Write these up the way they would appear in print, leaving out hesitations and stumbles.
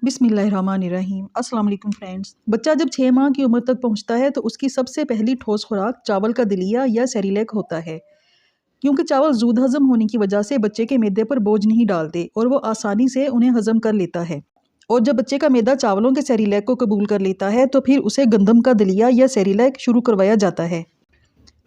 बिस्मिल्लाहिर्रहमानिर्रहीम। अस्सलाम वालेकुम फ्रेंड्स। बच्चा जब 6 माह की उम्र तक पहुंचता है तो उसकी सबसे पहली ठोस खुराक चावल का दलिया या सेरेलैक होता है, क्योंकि चावल जूद हजम होने की वजह से बच्चे के मैदे पर बोझ नहीं डालते और वो आसानी से उन्हें हजम कर लेता है। और जब बच्चे का मैदा चावलों के सेरेलैक को कबूल कर लेता है तो फिर उसे गंदम का दलिया या सेरेलैक शुरू करवाया जाता है।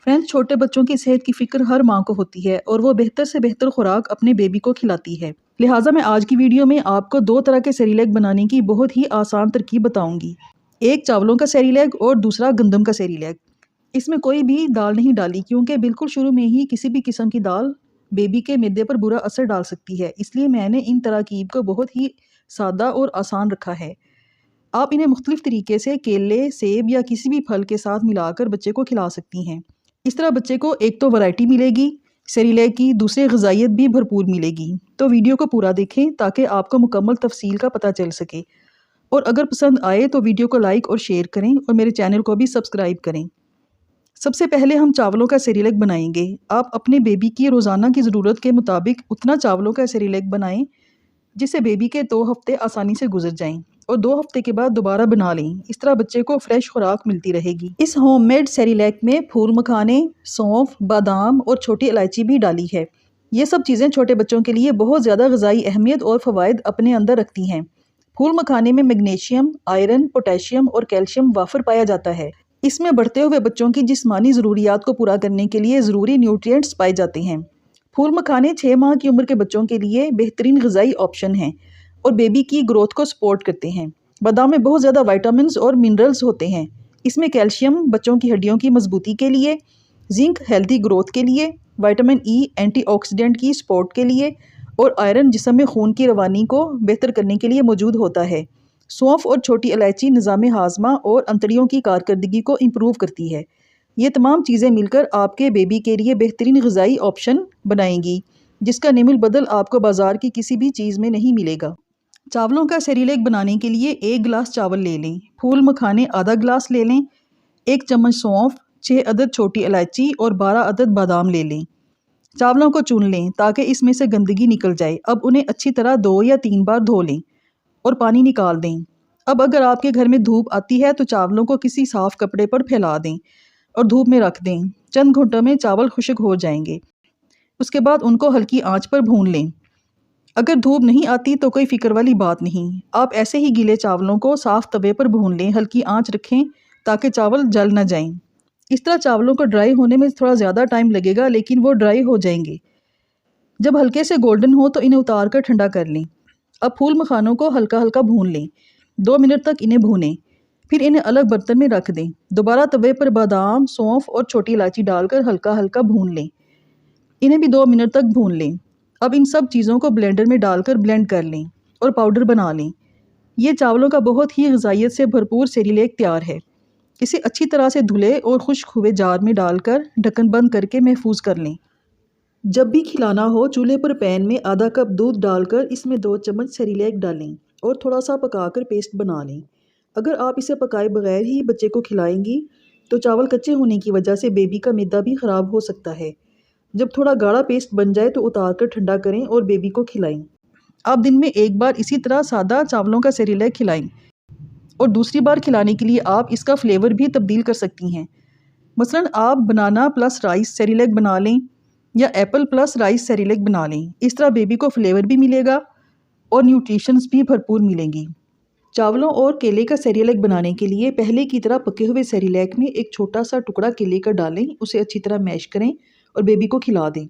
फ्रेंड्स, छोटे बच्चों की सेहत की फिक्र हर माँ को होती है और वो बेहतर से बेहतर खुराक अपने बेबी को खिलाती है। लिहाजा मैं आज की वीडियो में आपको 2 तरह के सेरेलैक बनाने की बहुत ही आसान तरकीब बताऊंगी। एक चावलों का सेरेलैक और दूसरा गंदम का सेरेलैक। इसमें कोई भी दाल नहीं डाली, क्योंकि बिल्कुल शुरू में ही किसी भी किस्म की दाल बेबी के मैदे पर बुरा असर डाल सकती है। इसलिए मैंने इन तरकीब को बहुत ही सादा और आसान रखा है। आप इन्हें मुख्तलिफ तरीके से केले, सेब या किसी भी फल के साथ मिलाकर बच्चे को खिला सकती हैं। इस तरह बच्चे को एक तो वैरायटी मिलेगी सेरेलैक की, दूसरे ग़िज़ाइयत भी भरपूर मिलेगी। तो वीडियो को पूरा देखें ताकि आपको मुकम्मल तफसील का पता चल सके। और अगर पसंद आए तो वीडियो को लाइक और शेयर करें और मेरे चैनल को भी सब्सक्राइब करें। सबसे पहले हम चावलों का सेरेलैक बनाएंगे। आप अपने बेबी की रोज़ाना की ज़रूरत के मुताबिक उतना चावलों का सेरेलैक बनाएं जिससे बेबी के 2 हफ्ते आसानी से गुजर जाएं और 2 हफ्ते के बाद दोबारा बना लें। इस तरह बच्चे को फ्रेश खुराक मिलती रहेगी। इस होममेड सेरेलैक में फूल मखाने, सौंफ, बादाम और छोटी इलायची भी डाली है। ये सब चीज़ें छोटे बच्चों के लिए बहुत ज़्यादा ग़िज़ाई अहमियत और फ़वाइद अपने अंदर रखती हैं। फूल मखाने में मैग्नीशियम, आयरन, पोटेशियम और कैल्शियम वाफर पाया जाता है। इसमें बढ़ते हुए बच्चों की जिस्मानी ज़रूरियात को पूरा करने के लिए ज़रूरी न्यूट्रिएंट्स पाए जाते हैं। फूल मखाने 6 माह की उम्र के बच्चों के लिए बेहतरीन ग़िज़ाई ऑप्शन हैं और बेबी की ग्रोथ को सपोर्ट करते हैं। बादाम में बहुत ज़्यादा विटामिन्स और मिनरल्स होते हैं। इसमें कैल्शियम बच्चों की हड्डियों की मजबूती के लिए, जिंक हेल्दी ग्रोथ के लिए, विटामिन ई एंटीऑक्सीडेंट की सपोर्ट के लिए और आयरन जिस्म में खून की रवानी को बेहतर करने के लिए मौजूद होता है। सौंफ और छोटी इलायची निज़ाम हाजमा और अंतड़ियों की कारकर्दगी को इम्प्रूव करती है। ये तमाम चीज़ें मिलकर आपके बेबी के लिए बेहतरीन ग़िज़ाई ऑप्शन बनाएंगी, जिसका निमुल बदल आपको बाज़ार की किसी भी चीज़ में नहीं मिलेगा। चावलों का सेरेलैक बनाने के लिए 1 गिलास चावल ले लें, फूल मखाने आधा गिलास ले लें, 1 चम्मच सौंफ, 6 अदद छोटी इलायची और 12 अदद बादाम ले लें। चावलों को चुन लें ताकि इसमें से गंदगी निकल जाए। अब उन्हें अच्छी तरह 2 या 3 बार धो लें और पानी निकाल दें। अब अगर आपके घर में धूप आती है तो चावलों को किसी साफ़ कपड़े पर फैला दें और धूप में रख दें। चंद घंटों में चावल खुश्क हो जाएंगे। उसके बाद उनको हल्की आंच पर भून लें। अगर धूप नहीं आती तो कोई फ़िक्र वाली बात नहीं, आप ऐसे ही गीले चावलों को साफ़ तवे पर भून लें। हल्की आंच रखें ताकि चावल जल न जाएं। इस तरह चावलों को ड्राई होने में थोड़ा ज़्यादा टाइम लगेगा, लेकिन वो ड्राई हो जाएंगे। जब हल्के से गोल्डन हो तो इन्हें उतार कर ठंडा कर लें। अब फूल मखानों को हल्का हल्का भून लें। 2 मिनट तक इन्हें भूनें, फिर इन्हें अलग बर्तन में रख दें। दोबारा तवे पर बादाम, सौंफ और छोटी इलायची डालकर हल्का हल्का भून लें। इन्हें भी 2 मिनट तक भून लें। अब इन सब चीज़ों को ब्लेंडर में डालकर ब्लेंड कर लें और पाउडर बना लें। ये चावलों का बहुत ही ग़िज़ाइयत से भरपूर सेरेलैक तैयार है। इसे अच्छी तरह से धुले और खुश्क हुए जार में डालकर ढक्कन बंद करके महफूज कर लें। जब भी खिलाना हो चूल्हे पर पैन में आधा कप दूध डालकर इसमें 2 चम्मच सेरेलैक डालें और थोड़ा सा पकाकर पेस्ट बना लें। अगर आप इसे पकाए बगैर ही बच्चे को खिलाएंगी तो चावल कच्चे होने की वजह से बेबी का मैदा भी ख़राब हो सकता है। जब थोड़ा गाढ़ा पेस्ट बन जाए तो उतार कर ठंडा करें और बेबी को खिलाएं। आप दिन में 1 बार इसी तरह सादा चावलों का सेरेलैक खिलाएं और दूसरी बार खिलाने के लिए आप इसका फ्लेवर भी तब्दील कर सकती हैं। मसलन आप बनाना प्लस राइस सेरेलैक बना लें या एप्पल प्लस राइस सेरेलैक बना लें। इस तरह बेबी को फ्लेवर भी मिलेगा और न्यूट्रिशंस भी भरपूर मिलेंगी। चावलों और केले का सेरेलैक बनाने के लिए पहले की तरह पके हुए सेरेलैक में एक छोटा सा टुकड़ा केले का डालें, उसे अच्छी तरह मैश करें और बेबी को खिला दें।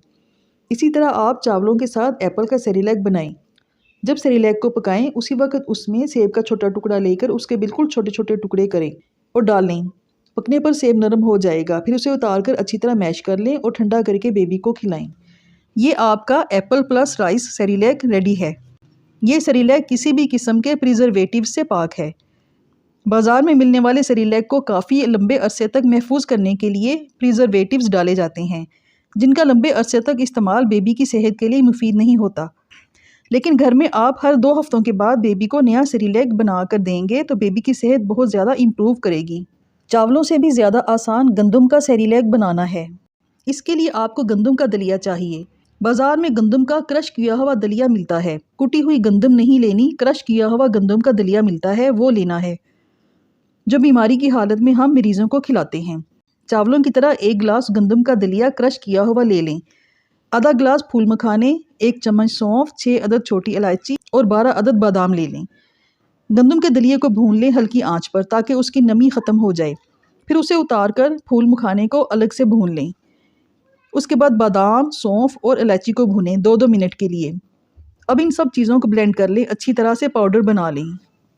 इसी तरह आप चावलों के साथ एप्पल का सेरेलैक बनाएं। जब सेरेलैक को पकाएं उसी वक्त उसमें सेब का छोटा टुकड़ा लेकर उसके बिल्कुल छोटे छोटे टुकड़े करें और डाल लें। पकने पर सेब नरम हो जाएगा, फिर उसे उतार कर अच्छी तरह मैश कर लें और ठंडा करके बेबी को खिलाएं। ये आपका Apple plus rice Cerelac ready है। ये सेरेलैक किसी भी किस्म के प्रिजर्वेटिव से पाक है। बाज़ार में मिलने वाले सेरेलैक को काफ़ी लंबे अरसे तक महफूज करने के लिए प्रिजर्वेटिव्स डाले जाते हैं, जिनका लंबे अरसे तक इस्तेमाल बेबी की सेहत के लिए मुफीद नहीं होता। लेकिन घर में आप हर 2 हफ्तों के बाद बेबी को नया सेरेलैक बना कर देंगे तो बेबी की सेहत बहुत ज़्यादा इम्प्रूव करेगी। चावलों से भी ज़्यादा आसान गंदम का सेरेलैक बनाना है। इसके लिए आपको गंदम का दलिया चाहिए। بازار میں گندم کا کرش کیا ہوا دلیا ملتا ہے۔ کٹی ہوئی گندم نہیں لینی، کرش کیا ہوا گندم کا دلیا ملتا ہے، وہ لینا ہے جو بیماری کی حالت میں ہم مریضوں کو کھلاتے ہیں۔ چاولوں کی طرح 1 گلاس گندم کا دلیا کرش کیا ہوا لے لیں۔ آدھا گلاس پھول مکھانے، 1 چمچ سونف، 6 عدد چھوٹی الائچی اور 12 عدد بادام لے لیں۔ گندم کے دلیے کو بھون لیں ہلکی آنچ پر تاکہ اس کی نمی ختم ہو جائے۔ پھر اسے اتار کر پھول مکھانے کو الگ سے بھون لیں۔ اس کے بعد بادام، سونف اور الائچی کو بھونیں 2-2 منٹ کے لیے۔ اب ان سب چیزوں کو بلینڈ کر لیں، اچھی طرح سے پاؤڈر بنا لیں۔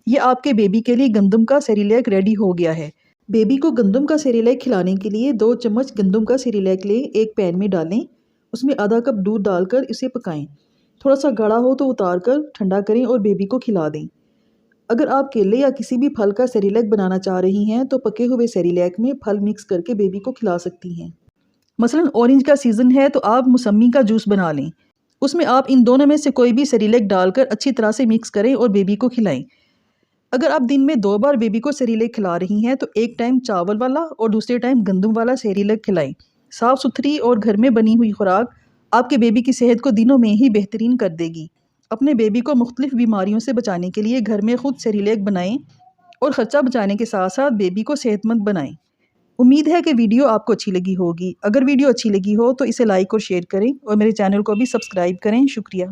یہ آپ کے بیبی کے لیے گندم کا سیریلیک ریڈی ہو گیا ہے۔ بیبی کو گندم کا سیریلیک کھلانے کے لیے 2 چمچ گندم کا سیریلیک لیں، ایک پین میں ڈالیں، اس میں آدھا کپ دودھ ڈال کر اسے پکائیں۔ تھوڑا سا گاڑھا ہو تو اتار کر ٹھنڈا کریں اور بیبی کو کھلا دیں۔ اگر آپ کیلے یا کسی بھی پھل کا سیریلیک بنانا چاہ رہی ہیں تو پکے ہوئے سیریلیک میں پھل مکس کر کے بیبی کو کھلا سکتی ہیں۔ مثلاً اورنج کا سیزن ہے تو آپ موسمی کا جوس بنا لیں، اس میں آپ ان دونوں میں سے کوئی بھی سیریلیک ڈال کر اچھی طرح سے مکس کریں اور بیبی کو کھلائیں۔ اگر آپ دن میں 2 بار بیبی کو سیریلیک کھلا رہی ہیں تو ایک ٹائم چاول والا اور دوسرے ٹائم گندم والا سیریلیک کھلائیں۔ صاف ستھری اور گھر میں بنی ہوئی خوراک آپ کے بیبی کی صحت کو دنوں میں ہی بہترین کر دے گی۔ اپنے بیبی کو مختلف بیماریوں سے بچانے کے لیے گھر میں خود سیریلیک بنائیں اور خرچہ بچانے کے ساتھ ساتھ بیبی کو صحت مند بنائیں۔ امید ہے کہ ویڈیو آپ کو اچھی لگی ہوگی۔ اگر ویڈیو اچھی لگی ہو تو اسے لائک اور شیئر کریں اور میرے چینل کو بھی سبسکرائب کریں۔ شکریہ۔